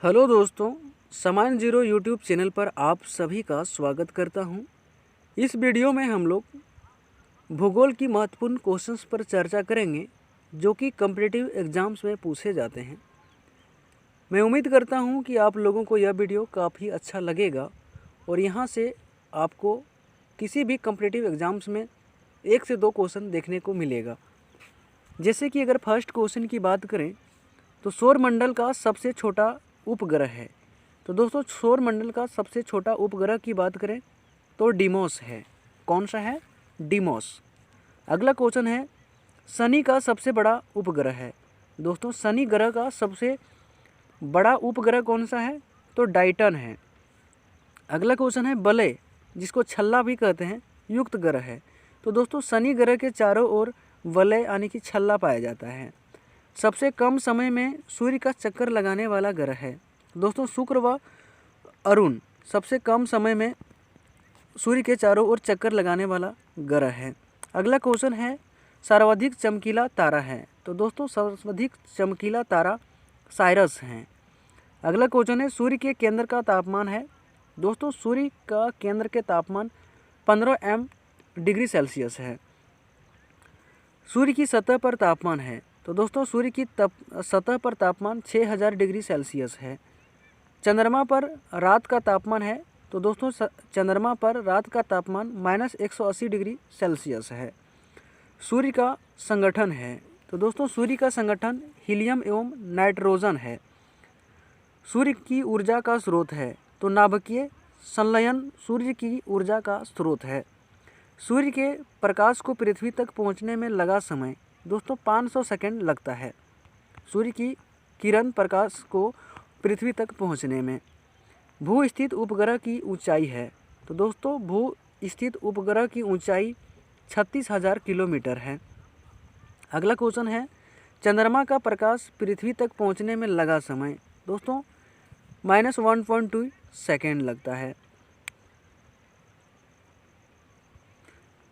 Hello दोस्तों, सामान zero YouTube channel पर आप सभी का स्वागत करता हूं। इस वीडियो में हम लोग भूगोल की महत्वपूर्ण क्वेश्चंस पर चर्चा करेंगे जो कि कॉम्पिटिटिव एग्जाम्स में पूछे जाते हैं। मैं उम्मीद करता हूं कि आप लोगों को यह वीडियो काफ़ी अच्छा लगेगा और यहां से आपको किसी भी कॉम्पिटिटिव एग्जाम्स में 1 से 2 क्वेश्चन देखने को मिलेगा। जैसे कि अगर फर्स्ट क्वेश्चन की बात करें तो सौरमंडल का सबसे छोटा उपग्रह है। तो दोस्तों सौरमंडल का सबसे छोटा उपग्रह की बात करें तो डिमोस है। कौन सा है? डिमोस। अगला क्वेश्चन है शनि का सबसे बड़ा उपग्रह है। दोस्तों शनि ग्रह का सबसे बड़ा उपग्रह कौन सा है? तो डाइटन है। अगला क्वेश्चन है वलय, जिसको छल्ला भी कहते हैं, युक्त ग्रह है। तो दोस्तों शनि ग्रह के चारों ओर वलय यानी कि छल्ला पाया जाता है। सबसे कम समय में सूर्य का चक्कर लगाने वाला ग्रह है। दोस्तों शुक्र व अरुण सबसे कम समय में सूर्य के चारों ओर चक्कर लगाने वाला ग्रह है। अगला क्वेश्चन है सर्वाधिक चमकीला तारा है। तो दोस्तों सर्वाधिक चमकीला तारा साइरस है। अगला क्वेश्चन है सूर्य के केंद्र का तापमान है। दोस्तों सूर्य का केंद्र के तापमान 15 डिग्री सेल्सियस है। सूर्य की सतह पर तापमान है। तो दोस्तों सूर्य की सतह पर तापमान 6000 डिग्री सेल्सियस है। चंद्रमा पर रात का तापमान है। तो दोस्तों चंद्रमा पर रात का तापमान -180 डिग्री सेल्सियस है। सूर्य का संगठन है। तो दोस्तों सूर्य का संगठन हीलियम एवं नाइट्रोजन है। सूर्य की ऊर्जा का स्रोत है। तो नाभिकीय संलयन सूर्य की ऊर्जा का स्रोत है। सूर्य के प्रकाश को पृथ्वी तक पहुंचने में लगा समय दोस्तों 500 सेकंड लगता है। सूर्य की किरण प्रकाश को पृथ्वी तक पहुंचने में। भू स्थित उपग्रह की ऊंचाई है। तो दोस्तों भू स्थित उपग्रह की ऊंचाई 36,000 किलोमीटर है। अगला क्वेश्चन है चंद्रमा का प्रकाश पृथ्वी तक पहुंचने में लगा समय दोस्तों -1.2 सेकेंड लगता है।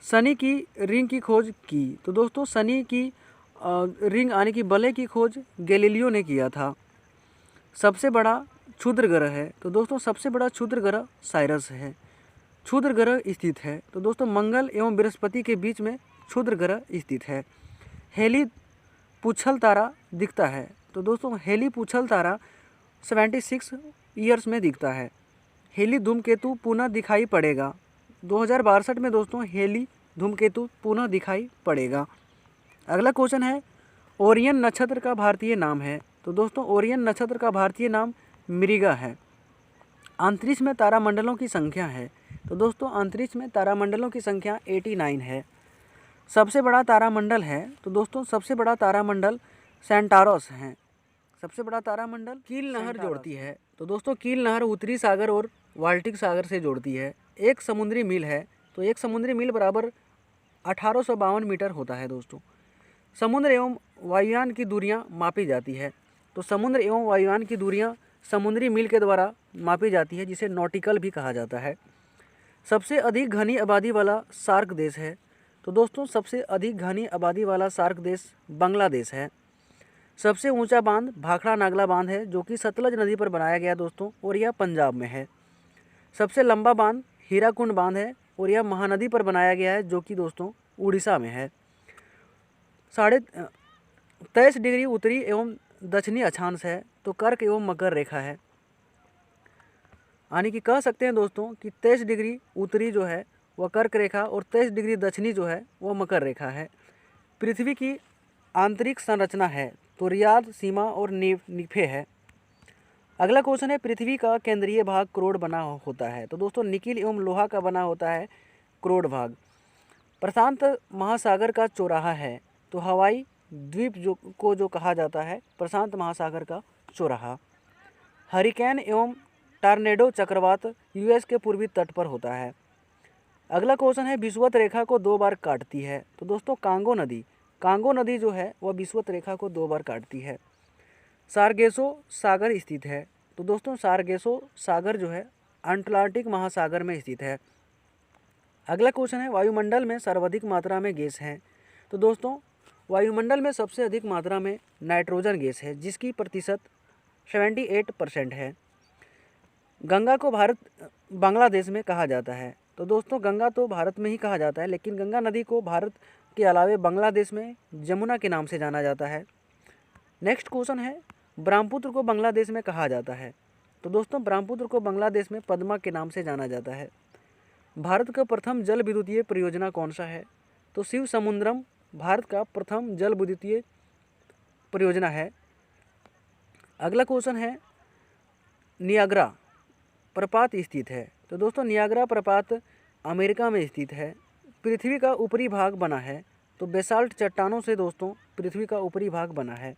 शनि की रिंग की खोज की। तो दोस्तों शनि की रिंग यानी कि वलय की खोज गैलीलियो ने किया था। सबसे बड़ा क्षुद्र ग्रह है। तो दोस्तों सबसे बड़ा क्षुद्र ग्रह साइरस है। क्षुद्र ग्रह स्थित है। तो दोस्तों मंगल एवं बृहस्पति के बीच में क्षुद्र ग्रह स्थित है। हेली पूछल तारा दिखता है। तो दोस्तों हेली पूछल तारा 76 ईयर्स में दिखता है। हेली धूमकेतु पुनः दिखाई पड़ेगा 2062 में। दोस्तों हेली धूमकेतु पुनः दिखाई पड़ेगा। अगला क्वेश्चन है ओरियन नक्षत्र का भारतीय नाम है। तो दोस्तों ओरियन नक्षत्र का भारतीय नाम मृगा है। अंतरिक्ष में तारामंडलों की संख्या है। तो दोस्तों अंतरिक्ष में तारामंडलों की संख्या 89 है। सबसे बड़ा तारामंडल है। तो दोस्तों सबसे बड़ा तारामंडल सेंटारोस है। सबसे बड़ा तारामंडल कील नहर जोड़ती है। तो दोस्तों कील नहर उत्तरी सागर और बाल्टिक सागर से जोड़ती है। एक समुद्री मील है। तो एक समुद्री मील बराबर 1852 मीटर होता है। दोस्तों समुद्र एवं वायुयान की दूरियां मापी जाती है। तो समुद्र एवं वायुयान की दूरियां समुद्री मील के द्वारा मापी जाती है, जिसे नॉटिकल भी कहा जाता है। सबसे अधिक घनी आबादी वाला सार्क देश है। तो दोस्तों सबसे अधिक घनी आबादी वाला सार्क देश बांग्लादेश है। सबसे ऊंचा बांध भाखड़ा नागला बांध है, जो कि सतलज नदी पर बनाया गया दोस्तों, और यह पंजाब में है। सबसे लंबा बांध हीराकुंड बांध है और यह महानदी पर बनाया गया है, जो कि दोस्तों उड़ीसा में है। 23.5 डिग्री उत्तरी एवं दक्षिणी अक्षांश है। तो कर्क एवं मकर रेखा है, यानी कि कह सकते हैं दोस्तों कि 23 डिग्री उत्तरी जो है वह कर्क रेखा और 23 डिग्री दक्षिणी जो है वह मकर रेखा है। पृथ्वी की आंतरिक संरचना है तो रियाद, सीमा और निफे है। अगला क्वेश्चन है पृथ्वी का केंद्रीय भाग करोड़ बना होता है। तो दोस्तों निकिल एवं लोहा का बना होता है करोड़ भाग। प्रशांत महासागर का चौराहा है। तो हवाई द्वीप जो कहा जाता है प्रशांत महासागर का चौराहा। हरिकेन एवं टॉर्नेडो चक्रवात यूएस के पूर्वी तट पर होता है। अगला क्वेश्चन है विषुवत रेखा को 2 बार काटती है। तो दोस्तों कांगो नदी जो है वह विषुवत रेखा को 2 बार काटती है। सारगेसो सागर स्थित है। तो दोस्तों सारगेसो सागर जो है अटलांटिक महासागर में स्थित है। अगला क्वेश्चन है वायुमंडल में सर्वाधिक मात्रा में गैस है। तो दोस्तों वायुमंडल में सबसे अधिक मात्रा में नाइट्रोजन गैस है, जिसकी प्रतिशत 78% है। गंगा को बांग्लादेश में कहा जाता है। तो दोस्तों गंगा तो भारत में ही कहा जाता है, लेकिन गंगा नदी को भारत के अलावे बांग्लादेश में जमुना के नाम से जाना जाता है। नेक्स्ट क्वेश्चन है, ब्रह्मपुत्र को बांग्लादेश में कहा जाता है। तो दोस्तों ब्रह्मपुत्र को बांग्लादेश में पद्मा के नाम से जाना जाता है। भारत का प्रथम जल विद्युतीय परियोजना कौन सा है? तो शिव समुद्रम भारत का प्रथम जल विद्युतीय परियोजना है। अगला क्वेश्चन है, नियाग्रा प्रपात स्थित है। तो दोस्तों नियाग्रा प्रपात अमेरिका में स्थित है। पृथ्वी का ऊपरी भाग बना है। तो बेसाल्ट चट्टानों से दोस्तों पृथ्वी का ऊपरी भाग बना है।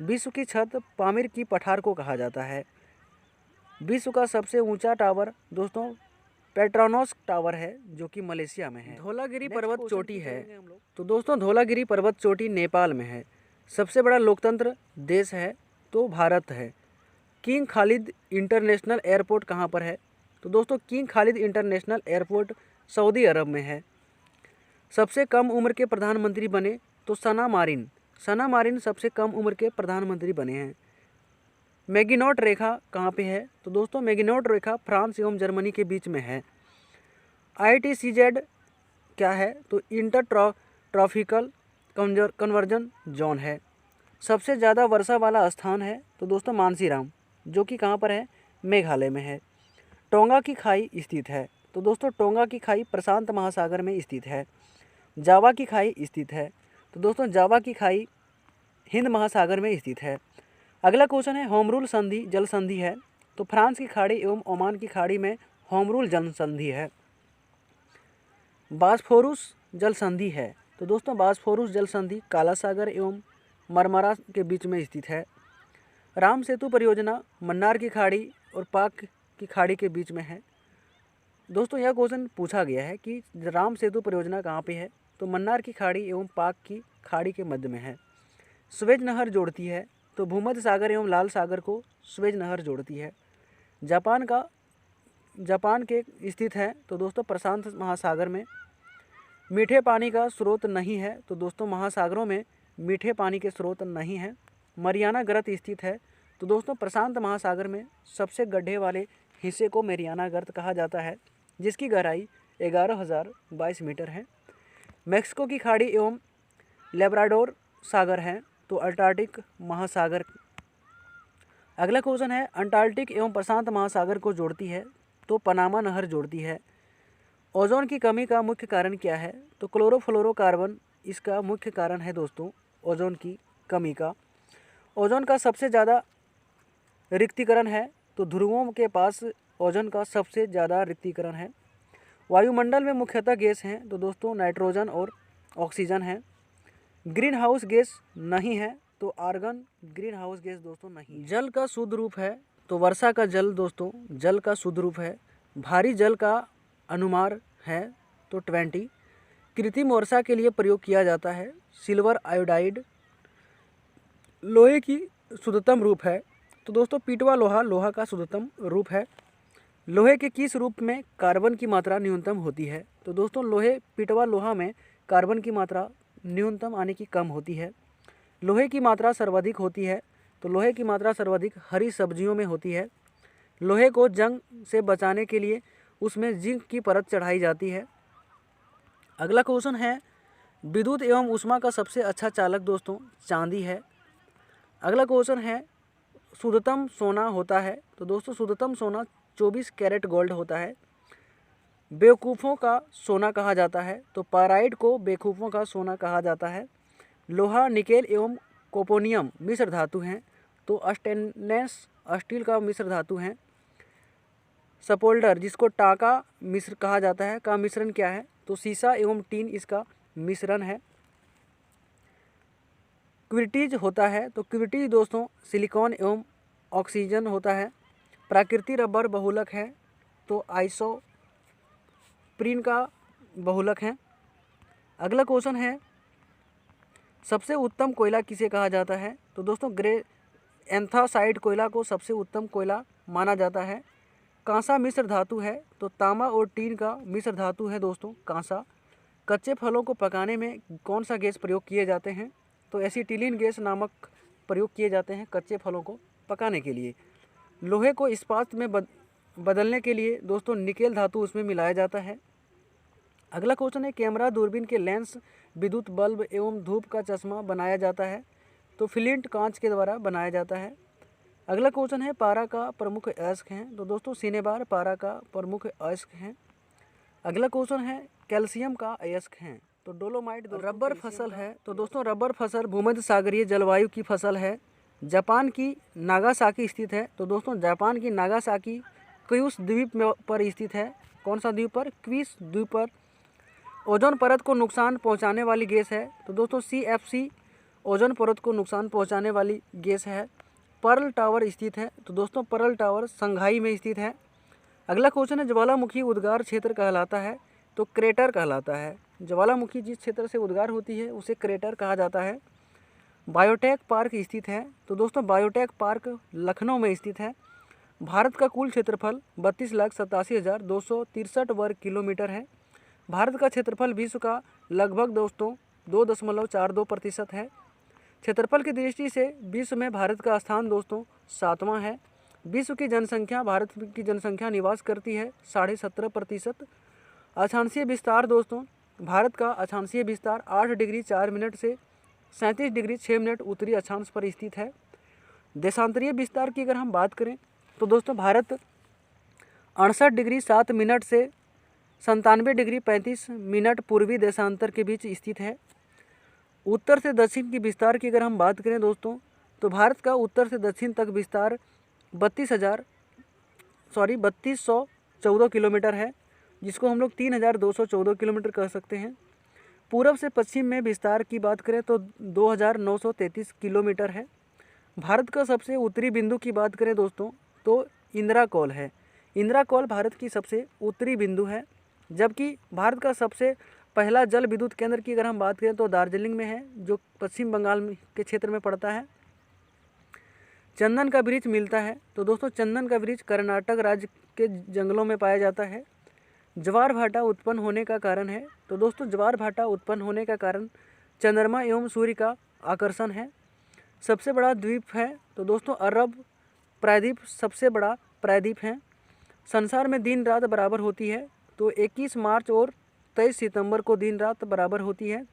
विश्व की छत पामीर की पठार को कहा जाता है। विश्व का सबसे ऊंचा टावर दोस्तों पेट्रोनस टावर है, जो कि मलेशिया में है। धौलागिरी पर्वत चोटी है। तो दोस्तों धौलागिरी पर्वत चोटी नेपाल में है। सबसे बड़ा लोकतंत्र देश है तो भारत है। किंग खालिद इंटरनेशनल एयरपोर्ट कहाँ पर है? तो दोस्तों King Khalid International Airport Saudi Arabia में है। सबसे कम उम्र के प्रधानमंत्री बने तो सना मारिन सबसे कम उम्र के प्रधानमंत्री बने हैं। मैगिनॉट रेखा कहाँ पे है? तो दोस्तों मैगिनॉट रेखा फ्रांस एवं जर्मनी के बीच में है। ITCZ क्या है? तो इंटर ट्रॉपिकल कन्वर्जन जोन है। सबसे ज़्यादा वर्षा वाला स्थान है तो दोस्तों मानसीराम, जो कि कहाँ पर है? मेघालय में है। टोंगा की खाई स्थित है। तो दोस्तों टोंगा की खाई प्रशांत महासागर में स्थित है। जावा की खाई स्थित है। तो दोस्तों जावा की खाई हिंद महासागर में स्थित है। अगला क्वेश्चन है, होमरूल संधि जल संधि है। तो फ्रांस की खाड़ी एवं ओमान की खाड़ी में होमरूल जल संधि है। बास्फोरुस जल संधि है। तो दोस्तों बास्फोरुस जल संधि काला सागर एवं मरमरा के बीच में स्थित है। राम सेतु परियोजना मन्नार की खाड़ी और पाक की खाड़ी के बीच में है। दोस्तों यह क्वेश्चन पूछा गया है कि राम सेतु परियोजना कहाँ पे है? तो मन्नार की खाड़ी एवं पाक की खाड़ी के मध्य में है। स्वेज नहर जोड़ती है। तो भूमध्य सागर एवं लाल सागर को स्वेज नहर जोड़ती है। जापान के स्थित है तो दोस्तों प्रशांत महासागर में। मीठे पानी का स्रोत नहीं है। तो दोस्तों महासागरों में मीठे पानी के स्रोत नहीं है। मरियाना गर्त स्थित है। तो दोस्तों प्रशांत महासागर में सबसे गड्ढे वाले हिस्से को मरियाना गर्त कहा जाता है, जिसकी गहराई 11,022 मीटर है। मैक्सिको की खाड़ी एवं लेब्राडोर सागर है तो अंटार्कटिक महासागर। अगला क्वेश्चन है, अंटार्कटिक एवं प्रशांत महासागर को जोड़ती है तो पनामा नहर जोड़ती है। ओजोन की कमी का मुख्य कारण क्या है? तो क्लोरोफ्लोरोकार्बन इसका मुख्य कारण है दोस्तों ओजोन की कमी का। ओजोन का सबसे ज़्यादा रिक्तीकरण है तो ध्रुवों के पास ओजोन का सबसे ज़्यादा रिक्तीकरण है। वायुमंडल में मुख्यतः गैस हैं तो दोस्तों नाइट्रोजन और ऑक्सीजन है। ग्रीन हाउस गैस नहीं है तो आर्गन ग्रीन हाउस गैस दोस्तों नहीं। जल का शुद्ध रूप है तो वर्षा का जल दोस्तों जल का शुद्ध रूप है। भारी जल का अनुमार है तो 20। कृत्रिम वर्षा के लिए प्रयोग किया जाता है सिल्वर आयोडाइड। लोहे की शुद्धतम रूप है तो दोस्तों पीटवा लोहा का शुद्धतम रूप है। लोहे के किस रूप में कार्बन की मात्रा न्यूनतम होती है? तो दोस्तों पीटवा लोहा में कार्बन की मात्रा न्यूनतम आने की कम होती है। लोहे की मात्रा सर्वाधिक होती है तो लोहे की मात्रा सर्वाधिक हरी सब्जियों में होती है। लोहे को जंग से बचाने के लिए उसमें जिंक की परत चढ़ाई जाती है। अगला क्वेश्चन है, विद्युत एवं ऊष्मा का सबसे अच्छा चालक दोस्तों चांदी है। अगला क्वेश्चन है, शुद्धतम सोना होता है तो दोस्तों शुद्धतम सोना 24 कैरेट गोल्ड होता है। बेवकूफ़ों का सोना कहा जाता है तो पाराइड को बेवकूफ़ों का सोना कहा जाता है। लोहा निकेल एवं कोपोनियम मिश्र धातु हैं तो स्टेनलेस स्टील का मिश्र धातु हैं। सपोल्डर जिसको टाका मिश्र कहा जाता है का मिश्रण क्या है? तो सीसा एवं टीन इसका मिश्रण है। क्विटीज होता है तो क्विटीज दोस्तों सिलिकॉन एवं ऑक्सीजन होता है। प्राकृतिक रबर बहुलक है तो आइसोप्रीन का बहुलक है। अगला क्वेश्चन है, सबसे उत्तम कोयला किसे कहा जाता है? तो दोस्तों एंथासाइड कोयला को सबसे उत्तम कोयला माना जाता है। कांसा मिश्र धातु है तो तांबा और टीन का मिश्र धातु है दोस्तों कांसा। कच्चे फलों को पकाने में कौन सा गैस प्रयोग किए जाते हैं? तो एसिटिलीन गैस नामक प्रयोग किए जाते हैं कच्चे फलों को पकाने के लिए। लोहे को इस्पात में बदलने के लिए दोस्तों निकेल धातु उसमें मिलाया जाता है। अगला क्वेश्चन है कैमरा, दूरबीन के लेंस, विद्युत बल्ब एवं धूप का चश्मा बनाया जाता है तो फ्लिंट कांच के द्वारा बनाया जाता है। अगला क्वेश्चन है पारा का प्रमुख अयस्क हैं तो दोस्तों सिनेबार पारा का प्रमुख अयस्क हैं। अगला क्वेश्चन है कैल्शियम का अयस्क हैं तो डोलोमाइट। रबर फसल है तो दोस्तों रबर फसल भूमध्य सागरीय जलवायु की फसल है। जापान की नागासाकी स्थित है तो दोस्तों जापान की नागासाकी क्यूस द्वीप पर स्थित है। कौन सा द्वीप पर? क्वीस द्वीप पर। ओजोन परत को नुकसान पहुंचाने वाली गैस है तो दोस्तों CFC ओजोन परत को नुकसान पहुंचाने वाली गैस है। पर्ल टावर स्थित है तो दोस्तों पर्ल टावर संघाई में स्थित है। अगला क्वेश्चन है ज्वालामुखी उद्गार क्षेत्र कहलाता है तो क्रेटर कहलाता है। ज्वालामुखी जिस क्षेत्र से उद्गार होती है उसे क्रेटर कहा जाता है। बायोटेक पार्क स्थित है तो दोस्तों बायोटेक पार्क लखनऊ में स्थित है। भारत का कुल क्षेत्रफल 32,87,263 वर्ग किलोमीटर है। भारत का क्षेत्रफल विश्व का लगभग दोस्तों 2.42% है। क्षेत्रफल की दृष्टि से विश्व में भारत का स्थान दोस्तों 7वां है। विश्व की जनसंख्या, भारत की जनसंख्या निवास करती है 17.5%। अक्षांशीय विस्तार दोस्तों भारत का अक्षांशीय विस्तार 8 डिग्री 4 मिनट से 37 डिग्री 6 मिनट उत्तरी अक्षांश पर स्थित है। देशांतरीय विस्तार की अगर हम बात करें तो दोस्तों भारत 68 डिग्री 7 मिनट से 97 डिग्री 35 मिनट पूर्वी देशांतर के बीच स्थित है। उत्तर से दक्षिण की विस्तार की अगर हम बात करें दोस्तों तो भारत का उत्तर से दक्षिण तक विस्तार 3214 किलोमीटर है, जिसको हम लोग 3214 किलोमीटर कह सकते हैं। पूरब से पश्चिम में विस्तार की बात करें तो 2933 किलोमीटर है। भारत का सबसे उत्तरी बिंदु की बात करें दोस्तों तो इंदिरा कौल है। इंदिरा कौल भारत की सबसे उत्तरी बिंदु है, जबकि भारत का सबसे पहला जल विद्युत केंद्र की अगर हम बात करें तो दार्जिलिंग में है, जो पश्चिम बंगाल के क्षेत्र में पड़ता है। चंदन का वृक्ष मिलता है तो दोस्तों चंदन का वृक्ष कर्नाटक राज्य के जंगलों में पाया जाता है। ज्वार भाटा उत्पन्न होने का कारण है तो दोस्तों ज्वार भाटा उत्पन्न होने का कारण चंद्रमा एवं सूर्य का आकर्षण है। सबसे बड़ा द्वीप है तो दोस्तों अरब प्रायद्वीप सबसे बड़ा प्रायद्वीप है। संसार में दिन रात बराबर होती है तो 21 मार्च और 23 सितंबर को दिन रात बराबर होती है।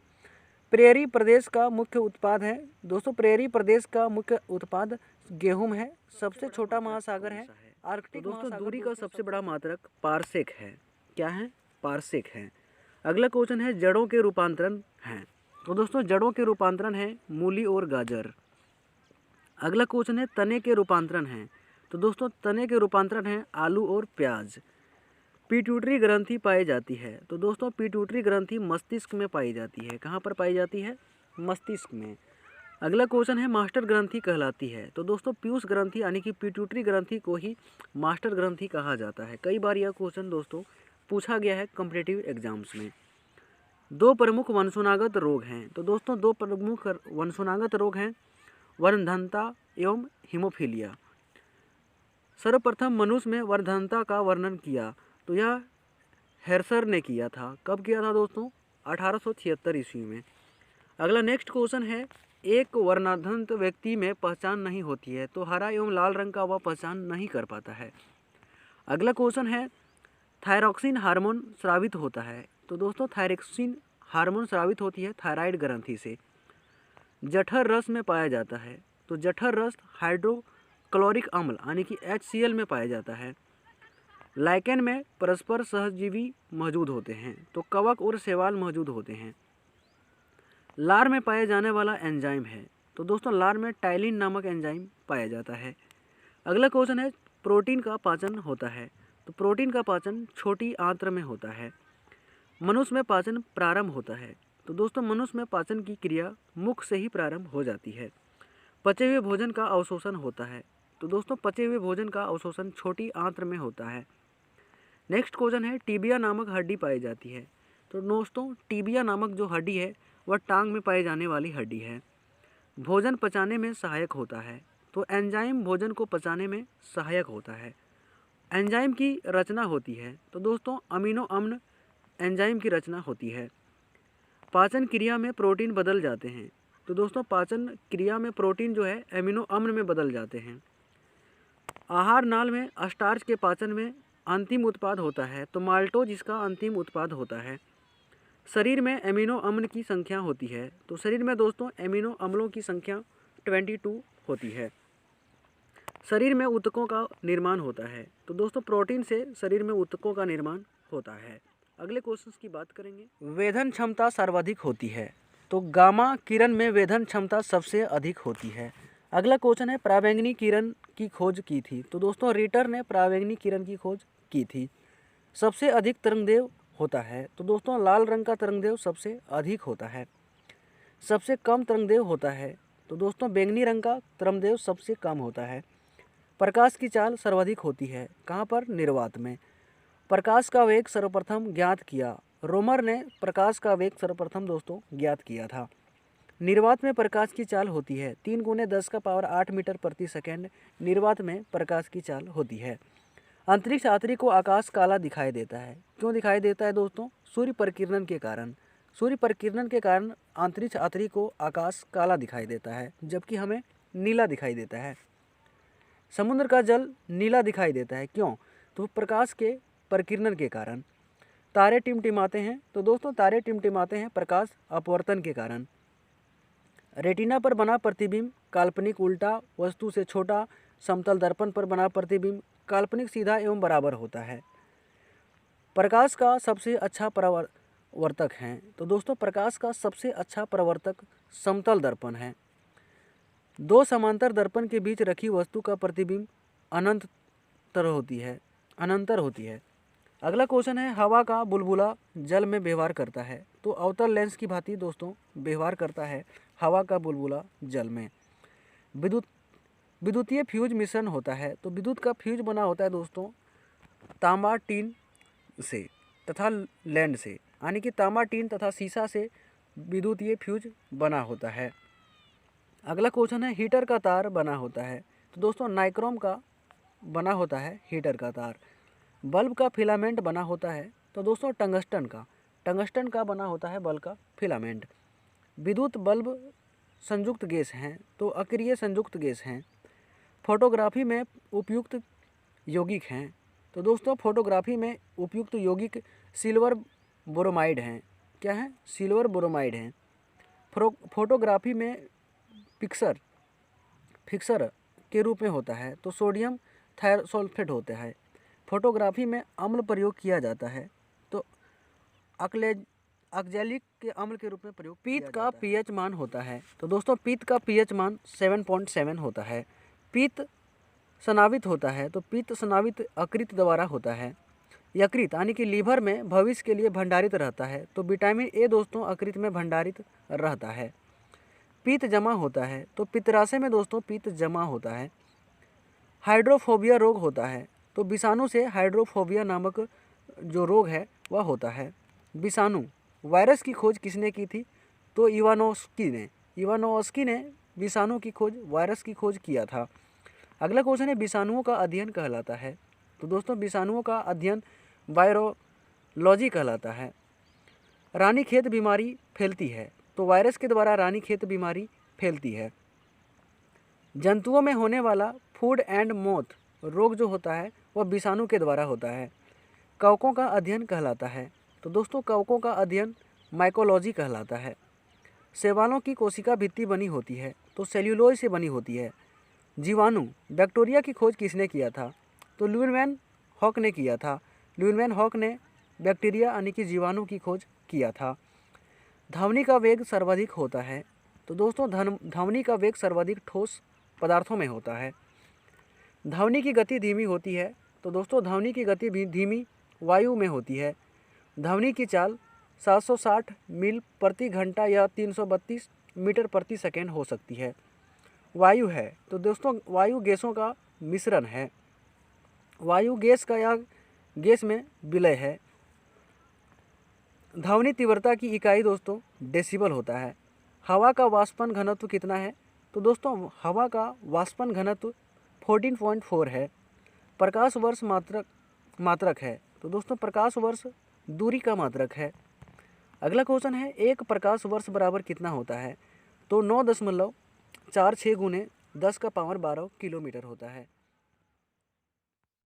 प्रेरी प्रदेश का मुख्य उत्पाद है दोस्तों प्रेरी प्रदेश का मुख्य उत्पाद गेहूं है। सबसे छोटा महासागर है आर्कटिक। दोस्तों दूरी का सबसे बड़ा मात्रक पारसेक है। क्या है? पारसेक है। अगला क्वेश्चन है जड़ों के रूपांतरण हैं तो दोस्तों जड़ों के रूपांतरण है मूली और गाजर। अगला क्वेश्चन है तने के रूपांतरण हैं तो दोस्तों तने के रूपांतरण है आलू और प्याज। पिट्यूटरी ग्रंथि पाई जाती है तो दोस्तों पिट्यूटरी ग्रंथि मस्तिष्क में पाई जाती है। कहाँ पर पाई जाती है? मस्तिष्क में। अगला क्वेश्चन है मास्टर ग्रंथि कहलाती है तो दोस्तों पीयूष ग्रंथि यानी कि पिट्यूटरी ग्रंथि को ही मास्टर ग्रंथि कहा जाता है। कई बार यह क्वेश्चन दोस्तों पूछा गया है कॉम्पिटिटिव एग्जाम्स में। दो प्रमुख वंशोनागत रोग हैं तो दोस्तों दो प्रमुख वंशोनागत रोग हैं वर्धनता एवं हीमोफीलिया। सर्वप्रथम मनुष्य में वर्धनता का वर्णन किया तो यह हेर्शर ने किया था। कब किया था दोस्तों? 1876 ईस्वी में। अगला नेक्स्ट क्वेश्चन है एक वर्णांध व्यक्ति में पहचान नहीं होती है तो हरा एवं लाल रंग का वह पहचान नहीं कर पाता है। अगला क्वेश्चन है थायरॉक्सिन हार्मोन स्रावित होता है तो दोस्तों थायरॉक्सिन हार्मोन स्रावित होती है थायराइड ग्रंथि से। जठर रस में पाया जाता है तो जठर रस हाइड्रोक्लोरिक अम्ल यानी कि HCl में पाया जाता है। लाइकेन में परस्पर सहजीवी मौजूद होते हैं तो कवक और शैवाल मौजूद होते हैं। लार में पाया जाने वाला एंजाइम है तो दोस्तों लार में टाइलिन नामक एंजाइम पाया जाता है। अगला क्वेश्चन है प्रोटीन का पाचन होता है तो प्रोटीन का पाचन छोटी आंत्र में होता है। मनुष्य में पाचन प्रारंभ होता है तो दोस्तों मनुष्य में पाचन की क्रिया मुख से ही प्रारंभ हो जाती है। पचे हुए भोजन का अवशोषण होता है तो दोस्तों पचे हुए भोजन का अवशोषण छोटी आंत्र में होता है। नेक्स्ट क्वेश्चन है टीबिया नामक हड्डी पाई जाती है तो दोस्तों टीबिया नामक जो हड्डी है वह टांग में पाई जाने वाली हड्डी है। भोजन पचाने में सहायक होता है तो एंजाइम भोजन को पचाने में सहायक होता है। एंजाइम की रचना होती है तो दोस्तों अमीनो अम्ल एंजाइम की रचना होती है। पाचन क्रिया में प्रोटीन बदल जाते हैं तो दोस्तों पाचन क्रिया में प्रोटीन जो है एमिनो अम्ल में बदल जाते हैं। आहार नाल में स्टार्च के पाचन में अंतिम उत्पाद होता है, तो माल्टोज इसका अंतिम उत्पाद होता है। शरीर में एमिनो अम्ल की संख्या होती है, तो शरीर में दोस्तों एमिनो अम्लों की संख्या 22 होती है। शरीर में ऊतकों का निर्माण होता है, तो दोस्तों प्रोटीन से शरीर में ऊतकों का निर्माण होता है। अगले क्वेश्चन की बात करेंगे। वेधन क्षमता सर्वाधिक होती है, तो गामा किरण में वेधन क्षमता सबसे अधिक होती है। अगला क्वेश्चन है पराबैंगनी किरण की खोज की थी, तो दोस्तों रिटर ने पराबैंगनी किरण की खोज की थी। सबसे अधिक तरंगदैर्घ्य होता है, तो दोस्तों लाल रंग का तरंगदैर्घ्य सबसे अधिक होता है। सबसे कम तरंगदैर्घ्य होता है, तो दोस्तों बैंगनी रंग का तरंगदैर्घ्य सबसे कम होता है। प्रकाश की चाल सर्वाधिक होती है, कहाँ पर? निर्वात में। प्रकाश का वेग सर्वप्रथम ज्ञात किया, रोमर ने प्रकाश का वेग सर्वप्रथम दोस्तों ज्ञात किया था। निर्वात में प्रकाश की चाल होती है 3 × 10⁸ मीटर प्रति सेकेंड। निर्वात में प्रकाश की चाल होती है। अंतरिक्ष यात्री को आकाश काला दिखाई देता है, क्यों दिखाई देता है दोस्तों? सूर्य प्रकिरण के कारण। सूर्य प्रकिरण के कारण अंतरिक्ष यात्री को आकाश काला दिखाई देता है, जबकि हमें नीला दिखाई देता है। समुद्र का जल नीला दिखाई देता है, क्यों? तो प्रकाश के प्रकिरण के कारण। तारे टिमटिमाते हैं, तो दोस्तों तारे टिमटिमाते हैं प्रकाश अपवर्तन के कारण। रेटिना पर बना प्रतिबिंब काल्पनिक उल्टा वस्तु से छोटा, समतल दर्पण पर बना प्रतिबिंब काल्पनिक सीधा एवं बराबर होता है। प्रकाश का सबसे अच्छा परावर्तक है, तो दोस्तों प्रकाश का सबसे अच्छा परावर्तक समतल दर्पण है। 2 समांतर दर्पण के बीच रखी वस्तु का प्रतिबिंब अनंतर होती है। अगला क्वेश्चन है हवा का बुलबुला जल में व्यवहार करता है, तो अवतल लेंस की भांति दोस्तों व्यवहार करता है हवा का बुलबुला जल में। विद्युतीय फ्यूज मिश्रण होता है, तो विद्युत का फ्यूज बना होता है दोस्तों तांबा टीन से तथा लैंड से, यानी कि तांबा टीन तथा सीसा से विद्युतीय फ्यूज बना होता है। अगला क्वेश्चन है हीटर का तार बना होता है, तो दोस्तों नाइक्रोम का बना होता है हीटर का तार। बल्ब का फिलामेंट बना होता है, तो दोस्तों टंगस्टन का बना होता है बल्ब का फिलामेंट। विद्युत बल्ब संयुक्त गैस हैं, तो अक्रिय संयुक्त गैस हैं। फोटोग्राफी में उपयुक्त यौगिक हैं, तो दोस्तों फोटोग्राफी में उपयुक्त यौगिक सिल्वर बोरोमाइड हैं। क्या है? सिल्वर बोरोमाइड हैं। फोटोग्राफी में फिक्सर के रूप में होता है, तो सोडियम थायोसल्फेट होता है। फोटोग्राफी में अम्ल प्रयोग किया जाता है, तो ऑक्जेलिक के अम्ल के रूप में प्रयोग। पीत का पीएच मान होता है, तो दोस्तों पीत का पीएच मान 7.7 होता है। पीत स्नावित होता है, तो पीत स्नावित यकृत द्वारा होता है। यकृत यानी कि लीवर में भविष्य के लिए भंडारित रहता है, तो विटामिन ए दोस्तों यकृत में भंडारित रहता है। पीत जमा होता है, तो पित्ताशय में दोस्तों पीत जमा होता है। हाइड्रोफोबिया रोग होता है, तो विषाणु से हाइड्रोफोबिया नामक जो रोग है वह होता है। विषाणु वायरस की खोज किसने की थी? तो इवानोव्स्की ने विषाणु की खोज वायरस की खोज किया था। अगला क्वेश्चन है विषाणुओं का अध्ययन कहलाता है, तो दोस्तों विषाणुओं का अध्ययन वायरोलॉजी कहलाता है। रानीखेत बीमारी फैलती है, तो वायरस के द्वारा रानीखेत बीमारी फैलती है। जंतुओं में होने वाला फूड एंड माउथ रोग जो होता है वह विषाणु के द्वारा होता है। कवकों का अध्ययन कहलाता है, तो दोस्तों कवकों का अध्ययन माइकोलॉजी कहलाता है। शैवालों की कोशिका भित्ति बनी होती है, तो सेल्यूलोज से बनी होती है। जीवाणु बैक्टीरिया की खोज किसने किया था? तो ल्यूईस वैन हॉक ने किया था। ल्यूईस वैन हॉक ने बैक्टीरिया यानी कि जीवाणु की खोज किया था। ध्वनि का वेग सर्वाधिक होता है, तो दोस्तों ध्वनि का वेग सर्वाधिक ठोस पदार्थों में होता है। ध्वनि की गति धीमी होती है, तो दोस्तों ध्वनि की गति भी धीमी वायु में होती है। ध्वनि की चाल 760 मील प्रति घंटा या 332 मीटर प्रति सेकेंड हो सकती है। वायु है, तो दोस्तों वायु गैसों का मिश्रण है। वायु गैस का या गैस में विलय है। ध्वनि तीव्रता की इकाई दोस्तों डेसिबल होता है। हवा का वाष्पन घनत्व कितना है? तो दोस्तों हवा का वाष्पन घनत्व 14.4 है। प्रकाश वर्ष मात्रक है, तो दोस्तों प्रकाश वर्ष दूरी का मात्रक है। अगला क्वेश्चन है एक प्रकाश वर्ष बराबर कितना होता है? तो 9.46 गुने 10 का पावर 12 किलोमीटर होता है।